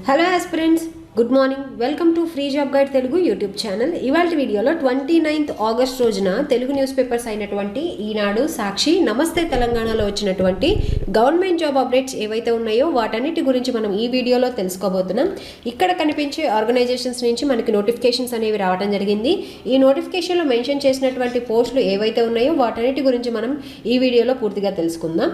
Hello aspirants, good morning. Welcome to free job guide Telugu YouTube channel. ఇవాళ వీడియోలో 29th August రోజున Telugu news papers అయినటువంటి ఈనాడు, సాక్షి, నమస్తే తెలంగాణలో వచ్చినటువంటి గవర్నమెంట్ జాబ్ అప్డేట్స్ ఏవైతే ఉన్నాయో వాటన్నిటి గురించి మనం ఈ వీడియోలో తెలుసుకోబోతున్నాం. ఇక్కడ కనిపించే ఆర్గనైజేషన్స్ నుంచి మనకి నోటిఫికేషన్స్ అనేవి రావడం జరిగింది. ఈ నోటిఫికేషన్లో మెన్షన్ చేసినటువంటి పోస్టులు ఏవైతే ఉన్నాయో వాటన్నిటి గురించి మనం ఈ వీడియోలో పూర్తిగా తెలుసుకుందాం.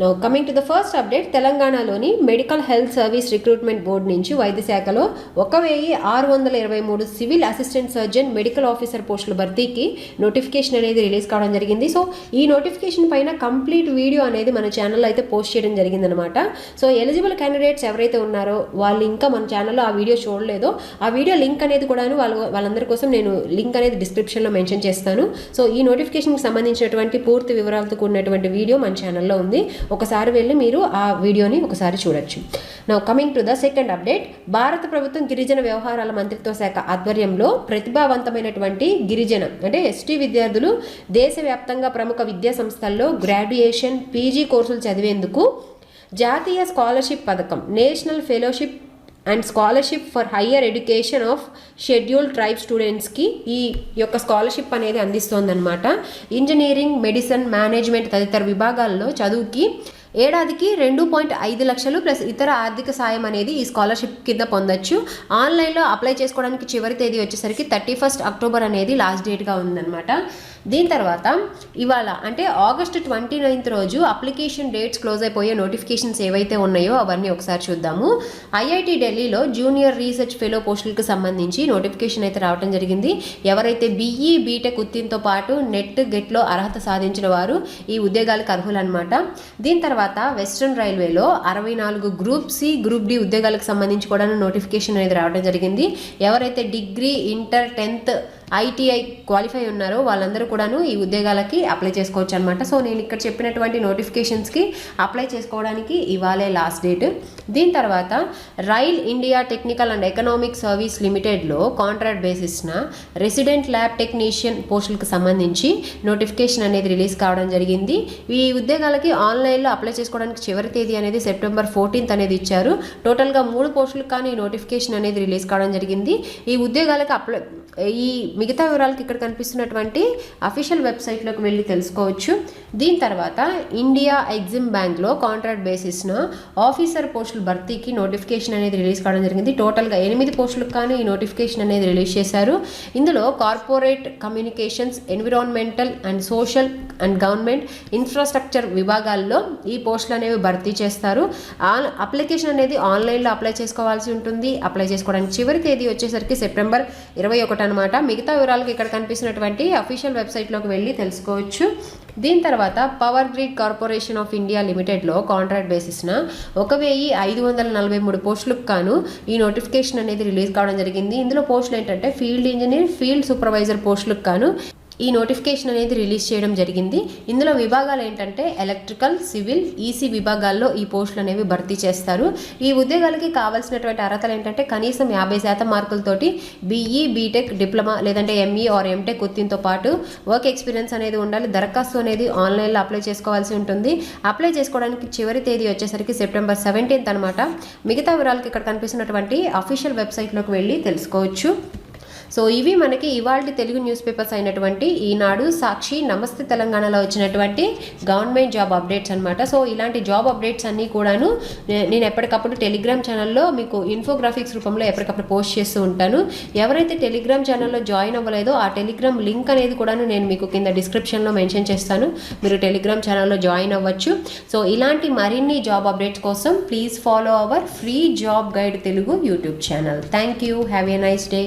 Now coming to the first update, తెలంగాణలోని medical health service recruitment board నుంచి వైద్య శాఖలో 1623 civil assistant surgeon medical officer పోస్టుల భర్తీకి నోటిఫికేషన్ అనేది రిలీజ్ కావడం జరిగింది. సో ఈ నోటిఫికేషన్ పైన కంప్లీట్ వీడియో అనేది మన ఛానల్లో అయితే పోస్ట్ చేయడం జరిగిందనమాట. సో ఎలిజిబుల్ క్యాండిడేట్స్ ఎవరైతే ఉన్నారో వాళ్ళు ఇంకా మన ఛానల్లో ఆ వీడియో చూడలేదో ఆ వీడియో లింక్ అనేది కూడాను వాళ్ళందరి కోసం నేను లింక్ అనేది డిస్క్రిప్షన్లో మెన్షన్ చేస్తాను. సో ఈ నోటిఫికేషన్కి సంబంధించినటువంటి పూర్తి వివరాలతో కూడినటువంటి వీడియో మన ఛానల్లో ఉంది. ఒకసారి వెళ్ళి మీరు ఆ వీడియోని ఒకసారి చూడొచ్చు. Now coming to the second update, భారత ప్రభుత్వం గిరిజన వ్యవహారాల మంత్రిత్వ శాఖ ఆధ్వర్యంలో ప్రతిభావంతమైనటువంటి గిరిజన అంటే ఎస్టీ విద్యార్థులు దేశవ్యాప్తంగా ప్రముఖ విద్యా సంస్థల్లో గ్రాడ్యుయేషన్, పీజీ కోర్సులు చదివేందుకు జాతీయ స్కాలర్షిప్ పథకం, national fellowship and scholarship for higher education of scheduled tribe స్టూడెంట్స్కి ఈ యొక్క స్కాలర్షిప్ అనేది అందిస్తోందన్నమాట. ఇంజనీరింగ్, మెడిసిన్, మేనేజ్మెంట్ తదితర విభాగాల్లో చదువుకి ఏడాదికి 2.5 లక్షలు ప్లస్ ఇతర ఆర్థిక సాయం అనేది ఈ స్కాలర్షిప్ కింద పొందొచ్చు. ఆన్లైన్లో అప్లై చేసుకోవడానికి చివరి తేదీ వచ్చేసరికి 31st అక్టోబర్ అనేది లాస్ట్ డేట్గా ఉందన్నమాట. దీని తర్వాత ఇవాళ అంటే ఆగస్ట్ 29th రోజు అప్లికేషన్ డేట్స్ క్లోజ్ అయిపోయే నోటిఫికేషన్స్ ఏవైతే ఉన్నాయో అవన్నీ ఒకసారి చూద్దాము. ఐఐటి ఢిల్లీలో జూనియర్ రీసెర్చ్ ఫెలో పోస్టులకు సంబంధించి నోటిఫికేషన్ అయితే రావడం జరిగింది. ఎవరైతే బీఈ, బీటెక్ ఉత్తీర్ణతో పాటు నెట్, గెట్లో అర్హత సాధించిన వారు ఈ ఉద్యోగాలకు అర్హులన్నమాట. దీని తర్వాత వెస్ట్రన్ రైల్వేలో 64 గ్రూప్ సి, గ్రూప్ డి ఉద్యోగాలకు సంబంధించి కూడా నోటిఫికేషన్ అనేది రావడం జరిగింది. ఎవరైతే degree, inter, 10th ITI qualify ఉన్నారో వాళ్ళందరూ కూడాను ఈ ఉద్యోగాలకి అప్లై చేసుకోవచ్చు అనమాట. సో నేను ఇక్కడ చెప్పినటువంటి నోటిఫికేషన్స్కి అప్లై చేసుకోవడానికి ఇవాళే లాస్ట్ డేట్. దీని తర్వాత rail India technical and economic service లిమిటెడ్లో కాంట్రాక్ట్ బేసిస్న రెసిడెంట్ ల్యాబ్ టెక్నీషియన్ పోస్టులకు సంబంధించి నోటిఫికేషన్ అనేది రిలీజ్ కావడం జరిగింది. ఈ ఉద్యోగాలకి ఆన్లైన్లో అప్లై చేసుకోవడానికి చివరి తేదీ అనేది September 14th అనేది ఇచ్చారు. టోటల్గా 3 పోస్టులకు కానీ ఈ నోటిఫికేషన్ అనేది రిలీజ్ కావడం జరిగింది. ఈ ఉద్యోగాలకు ఈ మిగతా వివరాలకు ఇక్కడ కనిపిస్తున్నటువంటి అఫీషియల్ వెబ్సైట్లోకి వెళ్ళి తెలుసుకోవచ్చు. దీని తర్వాత ఇండియా ఎగ్జిమ్ బ్యాంక్లో కాంట్రాక్ట్ బేసిస్న ఆఫీసర్ పోస్టుల భర్తీకి నోటిఫికేషన్ అనేది రిలీజ్ కావడం జరిగింది. టోటల్గా 8 పోస్టులకు కానీ ఈ నోటిఫికేషన్ అనేది రిలీజ్ చేశారు. ఇందులో corporate communications, environmental and social and government infrastructure విభాగాల్లో ఈ పోస్టులు అనేవి భర్తీ చేస్తారు. అప్లికేషన్ అనేది ఆన్లైన్లో అప్లై చేసుకోవాల్సి ఉంటుంది. అప్లై చేసుకోవడానికి చివరి తేదీ వచ్చేసరికి September 21 అనమాట. మిగతా వివరాలకు ఇక్కడ కనిపిస్తున్నటువంటి అఫీషియల్ వెబ్సైట్లోకి వెళ్ళి తెలుసుకోవచ్చు. దీని తర్వాత power grid corporation of India లిమిటెడ్లో కాంట్రాక్ట్ బేసిస్న 1543 పోస్టులకు గాను ఈ నోటిఫికేషన్ అనేది రిలీజ్ కావడం జరిగింది. ఇందులో పోస్టులు ఏంటంటే ఫీల్డ్ ఇంజనీర్, ఫీల్డ్ సూపర్వైజర్ పోస్టులకు గాను ఈ నోటిఫికేషన్ అనేది రిలీజ్ చేయడం జరిగింది. ఇందులో విభాగాలు ఏంటంటే ఎలక్ట్రికల్, సివిల్, ఈసీ విభాగాల్లో ఈ పోస్టులు అనేవి భర్తీ చేస్తారు. ఈ ఉద్యోగాలకి కావాల్సినటువంటి అర్హతలు ఏంటంటే కనీసం 50% మార్కులతోటి బీఈ, బీటెక్, డిప్లొమా లేదంటే ఎంఈ ఆర్ ఎంటెక్ ఉత్తీర్ణతో పాటు వర్క్ ఎక్స్పీరియన్స్ అనేది ఉండాలి. దరఖాస్తు అనేది ఆన్లైన్లో అప్లై చేసుకోవాల్సి ఉంటుంది. అప్లై చేసుకోవడానికి చివరి తేదీ వచ్చేసరికి September 17th అనమాట. మిగతా వివరాలకు ఇక్కడ కనిపిస్తున్నటువంటి అఫీషియల్ వెబ్సైట్లోకి వెళ్ళి తెలుసుకోవచ్చు. సో ఇవి మనకి ఇవాళ తెలుగు న్యూస్ పేపర్స్ అయినటువంటి ఈనాడు, సాక్షి, నమస్తే తెలంగాణలో వచ్చినటువంటి గవర్నమెంట్ జాబ్ అప్డేట్స్ అనమాట. సో ఇలాంటి జాబ్ అప్డేట్స్ అన్నీ కూడాను నేను ఎప్పటికప్పుడు టెలిగ్రామ్ ఛానల్లో మీకు ఇన్ఫోగ్రాఫిక్స్ రూపంలో ఎప్పటికప్పుడు పోస్ట్ చేస్తూ ఉంటాను. ఎవరైతే టెలిగ్రామ్ ఛానల్లో జాయిన్ అవ్వలేదో ఆ టెలిగ్రామ్ లింక్ అనేది కూడాను నేను మీకు కింద డిస్క్రిప్షన్లో మెన్షన్ చేస్తాను. మీరు టెలిగ్రామ్ ఛానల్లో జాయిన్ అవ్వచ్చు. సో ఇలాంటి మరిన్ని జాబ్ అప్డేట్స్ కోసం please follow our free job guide Telugu YouTube channel. Thank you. Have a nice day.